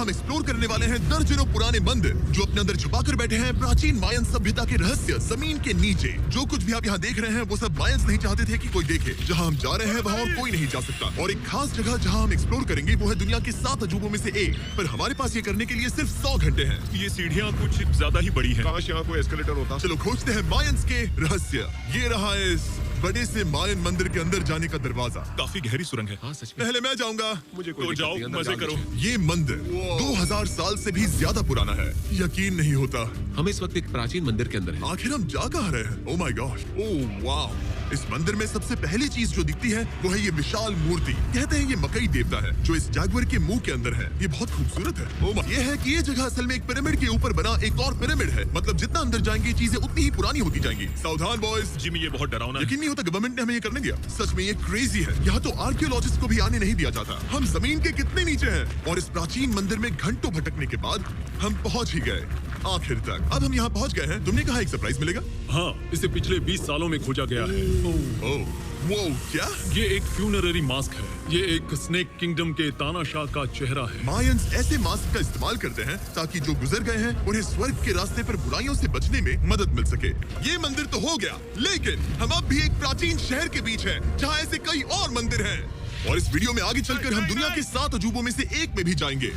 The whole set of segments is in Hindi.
हम एक्सप्लोर करने वाले हैं दर्जनों पुराने मंदिर जो अपने अंदर छुपा कर बैठे हैं प्राचीन मायन सभ्यता के रहस्य जमीन के नीचे। जो कुछ भी आप यहाँ देख रहे हैं वो सब मायंस नहीं चाहते थे कि कोई देखे। जहाँ हम जा रहे हैं वहाँ और कोई नहीं जा सकता। और एक खास जगह जहाँ हम एक्सप्लोर करेंगे वो है दुनिया के 7 अजूबों में से एक। पर हमारे पास ये करने के लिए सिर्फ 100 घंटे हैं। ये सीढ़ियाँ कुछ ज्यादा ही बड़ी हैं। काश यहाँ कोई एस्केलेटर होता। चलो खोजते हैं मायंस के रहस्य। ये रहा इस बड़े से मायन मंदिर के अंदर जाने का दरवाजा। काफी गहरी सुरंग है। हाँ सच में। पहले मैं जाऊंगा। मुझे कोई तो जाओ, मजे करो। ये मंदिर 2000 साल से भी ज्यादा पुराना है। यकीन नहीं होता। हम इस वक्त एक प्राचीन मंदिर के अंदर हैं। आखिर हम जा कहाँ रहे हैं? ओह माय गॉड, ओह वाव। इस मंदिर में सबसे पहली चीज जो दिखती है वो है ये विशाल मूर्ति। कहते हैं ये मकई देवता है जो इस जागवर के मुंह के अंदर है। ये बहुत खूबसूरत है। ओह ये है कि ये जगह असल में एक पिरामिड के ऊपर बना एक और पिरामिड है। मतलब जितना अंदर जाएंगे चीजें उतनी ही पुरानी होती जाएंगी। सावधान बॉयज। जिमी ये बहुत डरावना है। यकीन नहीं होता गवर्नमेंट ने हमें ये करने दिया। सच में ये क्रेजी है। यहाँ तो आर्कियोलॉजिस्ट को भी आने नहीं दिया जाता। हम जमीन के कितने नीचे हैं। और इस प्राचीन मंदिर में घंटों भटकने के बाद हम पहुंच ही गए आखिर तक। अब हम यहाँ पहुंच गए हैं। तुमने कहा एक सरप्राइज मिलेगा? हाँ, इसे पिछले 20 सालों में खोजा गया है। ओह वो क्या? ये एक फ्यूनररी मास्क है। ये एक स्नेक किंगडम के तानाशाह का चेहरा है। मायंस ऐसे मास्क का इस्तेमाल करते हैं ताकि जो गुजर गए हैं उन्हें स्वर्ग के रास्ते पर बुराइयों से बचने में मदद मिल सके। ये मंदिर तो हो गया, लेकिन हम अब भी एक प्राचीन शहर के बीच हैं जहाँ ऐसे कई और मंदिर हैं। और इस वीडियो में आगे चलकर हम दुनिया के 7 अजूबों में से एक में भी जाएंगे।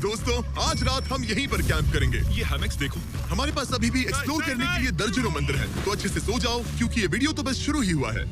दोस्तों आज रात हम यहीं पर कैंप करेंगे। ये हैमक्स देखो। हमारे पास अभी भी एक्सप्लोर करने के लिए दर्जनों मंदिर हैं। तो अच्छे से सो जाओ क्योंकि ये वीडियो तो बस शुरू ही हुआ है।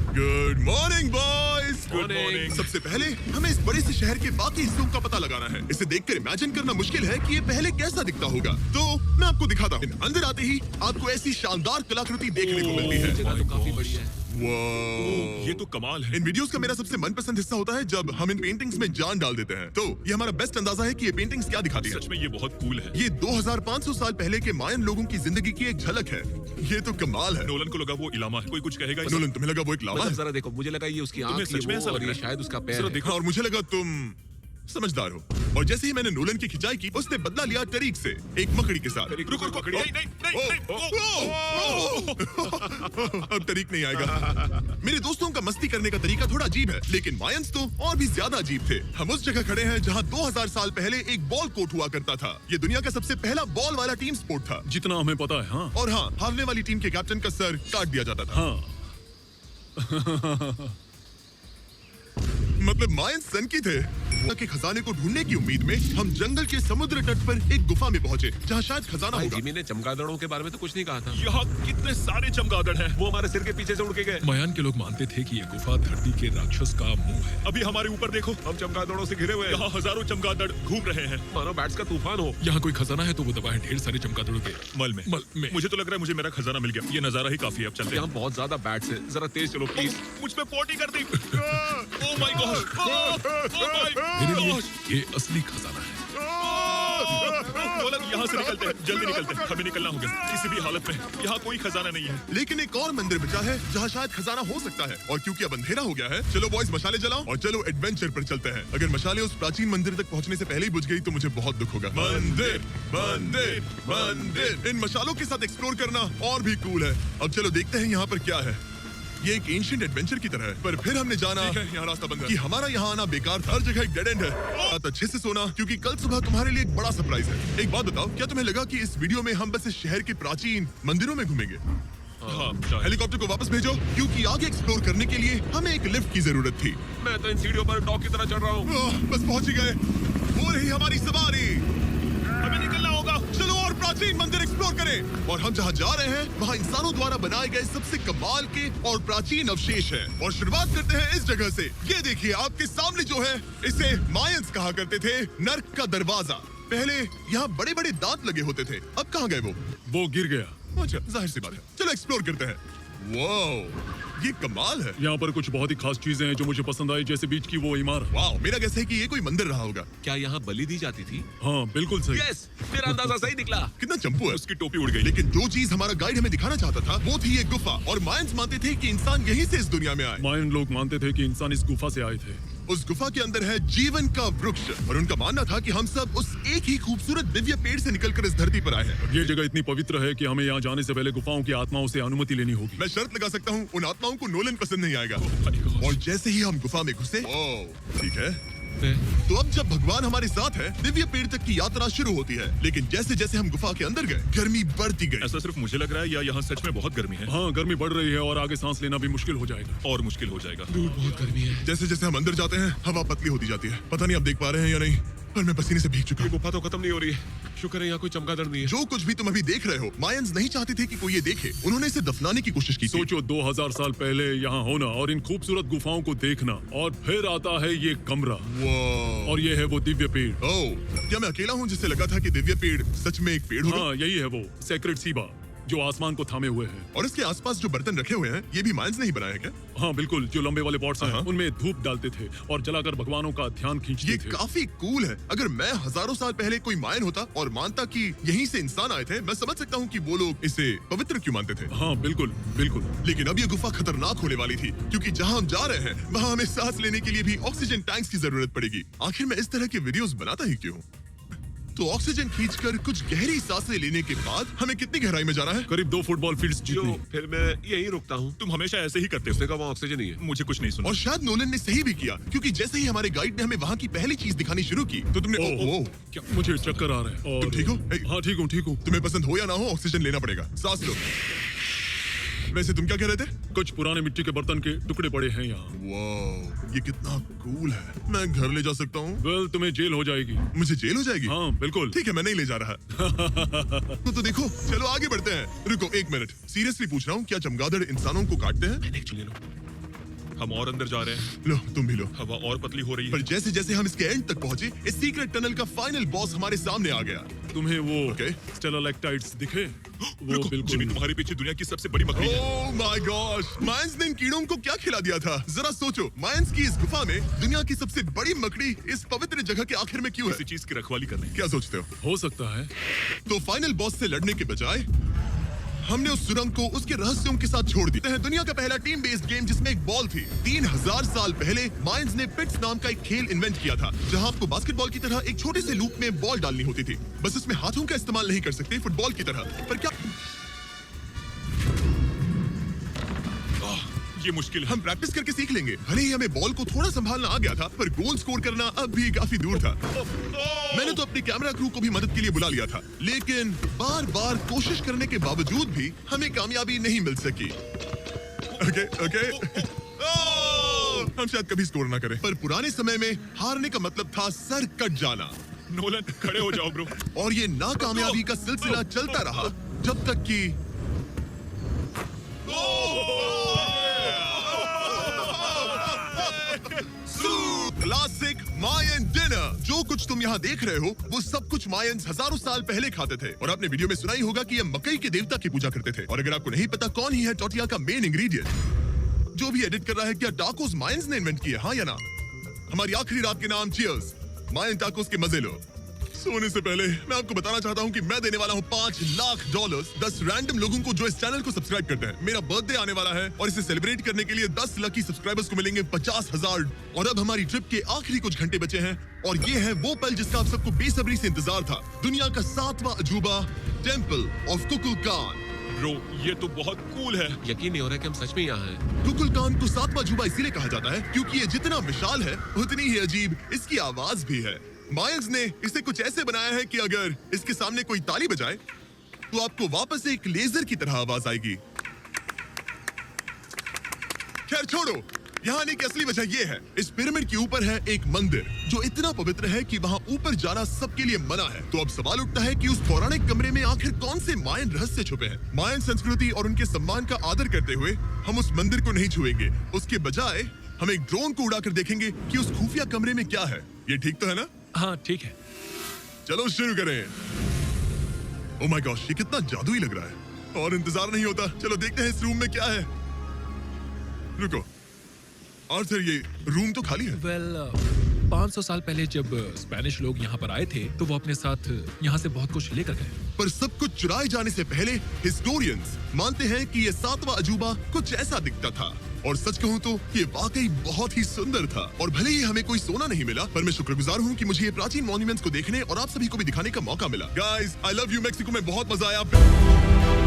Good morning boys. Good morning. सबसे पहले हमें इस बड़े से शहर के बाकी हिस्सों का पता लगाना है। इसे देखकर इमेजिन करना मुश्किल है कि ये पहले कैसा दिखता होगा। तो मैं आपको दिखाता हूँ। अंदर आते ही आपको ऐसी शानदार कलाकृति देखने को मिलती है। जगह तो काफी बढ़िया है। वाह, ये तो कमाल है। इन वीडियोस का मेरा सबसे मनपसंद हिस्सा होता है जब हम इन पेंटिंग्स में जान डाल देते हैं। तो ये हमारा बेस्ट अंदाजा है कि ये पेंटिंग्स क्या दिखाती है। सच में ये बहुत कूल है। ये 2500 साल पहले के मायन लोगों की जिंदगी की एक झलक है। ये तो कमाल है। नोलन को लगा वो इलामा है। कोई कुछ कहेगा इसे? नोलन तुम्हें लगा वो एक लावा मतलब है? जरा देखो, मुझे लगा ये उसकी तुम्हें आंख सच में ये ऐसा वो लग और ये रहा है? शायद उसका पैर जरा है। देखो। और मुझे लगा तुम समझदार हो। और जैसे ही मैंने नोलन की खिंचाई की उसने बदला लिया टरीक से एक मकड़ी के साथ। रुको, रुको, नहीं, अब टरीक नहीं आएगा। मेरे दोस्तों का मस्ती करने का तरीका थोड़ा अजीब है, लेकिन मायंस तो और भी ज्यादा अजीब थे। हम उस जगह खड़े हैं जहाँ 2000 साल पहले एक बॉल कोर्ट हुआ करता था। ये दुनिया का सबसे पहला बॉल वाला टीम स्पोर्ट था। जितना हमें पता है। हाँ और हाँ, हारने वाली टीम के कैप्टन का सर काट दिया जाता था। हाँ। मतलब मायन सन की थे। के खजाने को ढूंढने की उम्मीद में हम जंगल के समुद्र तट पर एक गुफा में पहुंचे जहाँ शायद खजाना होगा। जिमी ने चमगादड़ों के बारे में तो कुछ नहीं कहा था। यहाँ कितने सारे चमगादड़ हैं। वो हमारे सिर के पीछे से उड़ के गए। मयान के लोग मानते थे कि ये गुफा धरती के राक्षस का मुंह है। अभी हमारे ऊपर देखो, हम चमगादड़ों से घिरे हुए हैं। यहाँ हजारों चमगादड़ घूम रहे हैं। मानो बैट्स का तूफान हो। यहाँ कोई खजाना है तो वो दबा है ढेर सारे चमगादड़ों के मल में। मुझे तो लग रहा है मुझे मेरा खजाना मिल गया। ये नजारा ही काफी है। अब चलते हैं। यहाँ बहुत ज्यादा बैट्स है। जरा तेज चलो प्लीज। मुझ पे पोटी कर दी। Oh my God. मेरे लिए ये असली खजाना है। नोलन, यहाँ से निकलते हैं, जल्दी निकलते हैं। हमें निकलना होगा किसी भी हालत में। यहाँ कोई खजाना नहीं है। लेकिन एक और मंदिर बचा है जहाँ शायद खजाना हो सकता है। और क्योंकि अब अंधेरा हो गया है, चलो बॉयज मशाले जलाओ और चलो एडवेंचर पर चलते हैं। अगर मशाले उस प्राचीन मंदिर तक पहुँचने से पहले ही बुझ गई तो मुझे बहुत दुख होगा। मंदिर मंदिर मंदिर, इन मशालों के साथ एक्सप्लोर करना और भी कूल है। अब चलो देखते हैं यहाँ पर क्या है। ये एक एंशिएंट एडवेंचर की तरह है, पर फिर हमने जाना यहाँ रास्ता बंद है कि हमारा यहाँ आना बेकार था। हर जगह एक डेड एंड है। रात अच्छे से सोना क्योंकि कल सुबह तुम्हारे लिए एक बड़ा सरप्राइज है। एक बात बताओ, क्या तुम्हें लगा कि इस वीडियो में हम बस इस शहर के प्राचीन मंदिरों में घूमेंगे? हाँ, हेलीकॉप्टर को वापस भेजो क्योंकि आगे एक्सप्लोर करने के लिए हमें एक लिफ्ट की जरूरत थी। मैं तो इन सीढ़ियों पर डॉग की तरह चढ़ रहा हूँ। बस पहुंच ही गए। हो रही हमारी सवारी। हमें निकलना होगा। चलो और प्राचीन मंदिर एक्सप्लोर करें। और हम जहाँ जा रहे हैं वहाँ इंसानों द्वारा बनाए गए सबसे कमाल के और प्राचीन अवशेष हैं। और शुरुआत करते हैं इस जगह से। ये देखिए आपके सामने जो है, इसे मायंस कहा करते थे नर्क का दरवाजा। पहले यहाँ बड़े बड़े दांत लगे होते थे, अब कहाँ गए वो गिर गया। अच्छा, जाहिर सी बात है। चलो एक्सप्लोर करते हैं। वाओ, ये कमाल है। यहाँ पर कुछ बहुत ही खास चीजें हैं जो मुझे पसंद आई, जैसे बीच की वो इमारत। वाओ, मेरा गैस है कि ये कोई मंदिर रहा होगा। क्या यहाँ बलि दी जाती थी? हाँ बिल्कुल सही। यस, मेरा अंदाजा सही निकला। कितना चंपू है। उसकी टोपी उड़ गई। लेकिन जो चीज हमारा गाइड हमें दिखाना चाहता था वो थी ये गुफा। और मायंस मानते थे कि इंसान यहीं से इस दुनिया में आए। मायन लोग मानते थे कि इंसान इस गुफा से आए थे। उस गुफा के अंदर है जीवन का वृक्ष और उनका मानना था कि हम सब उस एक ही खूबसूरत दिव्य पेड़ से निकलकर इस धरती पर आए हैं। ये जगह इतनी पवित्र है कि हमें यहाँ जाने से पहले गुफाओं की आत्माओं से अनुमति लेनी होगी। मैं शर्त लगा सकता हूँ उन आत्माओं को नोलन पसंद नहीं आएगा। और जैसे ही हम गुफा में घुसे, ठीक है, तो अब जब भगवान हमारे साथ है, दिव्य पेड़ तक की यात्रा शुरू होती है। लेकिन जैसे जैसे हम गुफा के अंदर गए, गर्मी बढ़ती गई। ऐसा सिर्फ मुझे लग रहा है या यहाँ सच में बहुत गर्मी है? हाँ, गर्मी बढ़ रही है और आगे सांस लेना भी मुश्किल हो जाएगा। और मुश्किल हो जाएगा। दूर बहुत गर्मी है। जैसे जैसे हम अंदर जाते हैं, हवा पतली होती जाती है। पता नहीं आप देख पा रहे हैं या नहीं, पर मैं पसीने से भीग चुका ये हूँ। गुफा तो खत्म नहीं हो रही है। शुक्र है यहाँ कोई चमगादड़ नहीं है। जो कुछ भी तुम अभी देख रहे हो, मायंस नहीं चाहते थे कि कोई ये देखे। उन्होंने इसे दफनाने की कोशिश की थी। सोचो 2000 साल पहले यहाँ होना और इन खूबसूरत गुफाओं को देखना, और फिर आता है ये कमरा, वाह। और ये है वो दिव्य पेड़। ओह, क्या मैं अकेला हूँ जिससे लगा था कि दिव्य पेड़ सच में एक पेड़ होगा? हाँ, यही है वो सेक्रेट सीबा जो आसमान को थामे हुए है। और इसके आसपास जो बर्तन रखे हुए हैं, ये भी मायंस ने ही बनाए हैं क्या? हाँ बिल्कुल, जो लंबे वाले पॉट्स हैं, हाँ। उनमें धूप डालते थे और जलाकर भगवानों का ध्यान खींचते ये थे। काफी कूल है। अगर मैं हजारों साल पहले कोई मायन होता और मानता कि यहीं से इंसान आए थे, मैं समझ सकता हूँ कि वो लोग इसे पवित्र क्यों मानते थे। हाँ बिल्कुल बिल्कुल। लेकिन अब ये गुफा खतरनाक होने वाली थी, क्योंकि जहाँ हम जा रहे हैं वहाँ हमें सांस लेने के लिए भी ऑक्सीजन टैंक्स की जरूरत पड़ेगी। आखिर मैं इस तरह के वीडियोस बनाता ही क्यों? तो ऑक्सीजन खींचकर कुछ गहरी सांसें लेने के बाद हमें कितनी गहराई में जाना है? करीब 2 फुटबॉल फील्ड्स जो जितनी। फिर मैं यहीं रुकता हूँ। तुम हमेशा ऐसे ही करते हो। उसने कहा वहाँ ऑक्सीजन नहीं है। मुझे कुछ नहीं सुना। और शायद नोलन ने सही भी किया, क्योंकि जैसे ही हमारे गाइड ने हमें वहाँ की पहली चीज दिखानी शुरू की, तो तुमने ओह, क्या मुझे चक्कर आ रहे हैं। और तुम ठीक हो? हाँ ठीक हूँ ठीक हूँ। तुम्हें पसंद हो या ना हो, ऑक्सीजन लेना पड़ेगा। सांस लो। वैसे तुम क्या कह रहे थे? कुछ पुराने मिट्टी के बर्तन के टुकड़े पड़े हैं यहाँ। वाह, ये कितना कूल है। मैं घर ले जा सकता हूँ? वेल, तुम्हें जेल हो जाएगी। मुझे जेल हो जाएगी? हाँ बिल्कुल। ठीक है, मैं नहीं ले जा रहा। तो देखो, चलो आगे बढ़ते हैं। रुको 1 मिनट, सीरियसली पूछ रहा हूँ, क्या चमगादड़ इंसानों को काटते हैं? ले लो। हम और अंदर जा रहे हैं। लो, तुम भी लो। हवा और पतली हो रही पर है। जैसे जैसे हम इसके एंड तक पहुंचे, इस सीक्रेट टनल का फाइनल बॉस हमारे सामने आ गया। तुम्हें वो Okay. स्टेलाक्टाइट्स दिखे? वो रुको, बिल्कुल। जिमी तुम्हारे पीछे दुनिया की सबसे बड़ी मकड़ी है। ओह माय गॉड, मायंस ने इन कीड़ों को क्या खिला दिया था? जरा सोचो, मायंस की इस गुफा में दुनिया की सबसे बड़ी मकड़ी इस पवित्र जगह के आखिर में क्यों है? किसी चीज की रखवाली कर रहे हैं। क्या सोचते हो? हो सकता है। तो फाइनल बॉस से लड़ने के बजाय हमने उस सुरंग को उसके रहस्यों के साथ छोड़ दिया है। दुनिया का पहला टीम बेस्ड गेम जिसमें एक बॉल थी। 3000 साल पहले मायंस ने पिट्स नाम का एक खेल इन्वेंट किया था, जहां आपको बास्केटबॉल की तरह एक छोटे से लूप में बॉल डालनी होती थी। बस इसमें हाथों का इस्तेमाल नहीं कर सकते फुटबॉल की तरह। पर क्या ये मुश्किल है। हम प्रैक्टिस करके सीख लेंगे। भले ही हमें बॉल को थोड़ा संभालना आ गया था, पर गोल स्कोर करना अब भी काफी दूर था। मैंने तो अपनी कैमरा क्रू को भी मदद के लिए बुला लिया था, लेकिन बार बार कोशिश करने के बावजूद भी हमें कामयाबी नहीं मिल सकी। ओके हम शायद कभी स्कोर ना करें, पर पुराने समय में हारने का मतलब था सर कट जाना। नोलन, खड़े हो जाओ ब्रो। और ये नाकामयाबी का सिलसिला चलता रहा जब तक कि क्लासिक मायन डिनर। जो कुछ तुम यहाँ देख रहे हो, वो सब कुछ मायंस हजारों साल पहले खाते थे। और आपने वीडियो में सुना ही होगा कि ये मकई के देवता की पूजा करते थे। और अगर आपको नहीं पता कौन ही है टोटिया का मेन इंग्रेडिएंट, जो भी एडिट कर रहा है, क्या टाकोस मायंस ने इन्वेंट किया? हाँ या ना? हमारी आखिरी रात के नाम चीयर्स। मायन टाकोस के मजे लो। सोने से पहले मैं आपको बताना चाहता हूँ कि मैं देने वाला हूँ $5 लाख 10 रैंडम लोगों को जो इस चैनल को सब्सक्राइब करते हैं। मेरा बर्थडे आने वाला है और इसे सेलिब्रेट करने के लिए 10 लकी सब्सक्राइबर्स को मिलेंगे 50,000। और अब हमारी ट्रिप के आखिरी कुछ घंटे बचे हैं, और ये है वो पल जिसका आप सबको बेसब्री से इंतजार था। दुनिया का 7वां अजूबा, टेम्पल ऑफ कुकुलकान। ब्रो, ये तो बहुत कूल है। यकीन नहीं हो रहा है कि हम सच में यहाँ हैं। कुकुलकान को 7वां अजूबा इसीलिए कहा जाता है क्योंकि ये जितना विशाल है, उतनी ही अजीब इसकी आवाज भी है। मायंस ने इसे कुछ ऐसे बनाया है कि अगर इसके सामने कोई ताली बजाए तो आपको वापस एक लेजर की तरह आवाज आएगी। खैर छोड़ो, यहाँ आने की असली वजह यह है, इस पिरामिड के ऊपर है एक मंदिर जो इतना पवित्र है कि वहाँ ऊपर जाना सबके लिए मना है। तो अब सवाल उठता है कि उस पौराणिक कमरे में आखिर कौन से मायन रहस्य छुपे हैं। मायन संस्कृति और उनके सम्मान का आदर करते हुए हम उस मंदिर को नहीं छुएंगे। उसके बजाय हम एक ड्रोन को उड़ाकर देखेंगे कि उस खुफिया कमरे में क्या है। ये ठीक तो है ना? हाँ ठीक है। चलो शुरू करें। ओह माय गॉश, ये कितना जादुई लग रहा है और इंतजार नहीं होता। चलो देखते हैं इस रूम में क्या है। रुको आर्थर, ये रूम तो खाली है। वेल, 500 साल पहले जब स्पेनिश लोग यहाँ पर आए थे तो वो अपने साथ यहाँ से बहुत कुछ लेकर गए। पर सब कुछ चुराए जाने से पहले हिस्टोरियंस मानते हैं कि ये 7वां अजूबा कुछ ऐसा दिखता था। और सच कहूँ तो ये वाकई बहुत ही सुंदर था। और भले ही हमें कोई सोना नहीं मिला, पर मैं शुक्रगुजार हूँ कि मुझे ये प्राचीन मॉन्यूमेंट्स को देखने और आप सभी को भी दिखाने का मौका मिला। Guys, I love you. Mexico में बहुत मजा आया।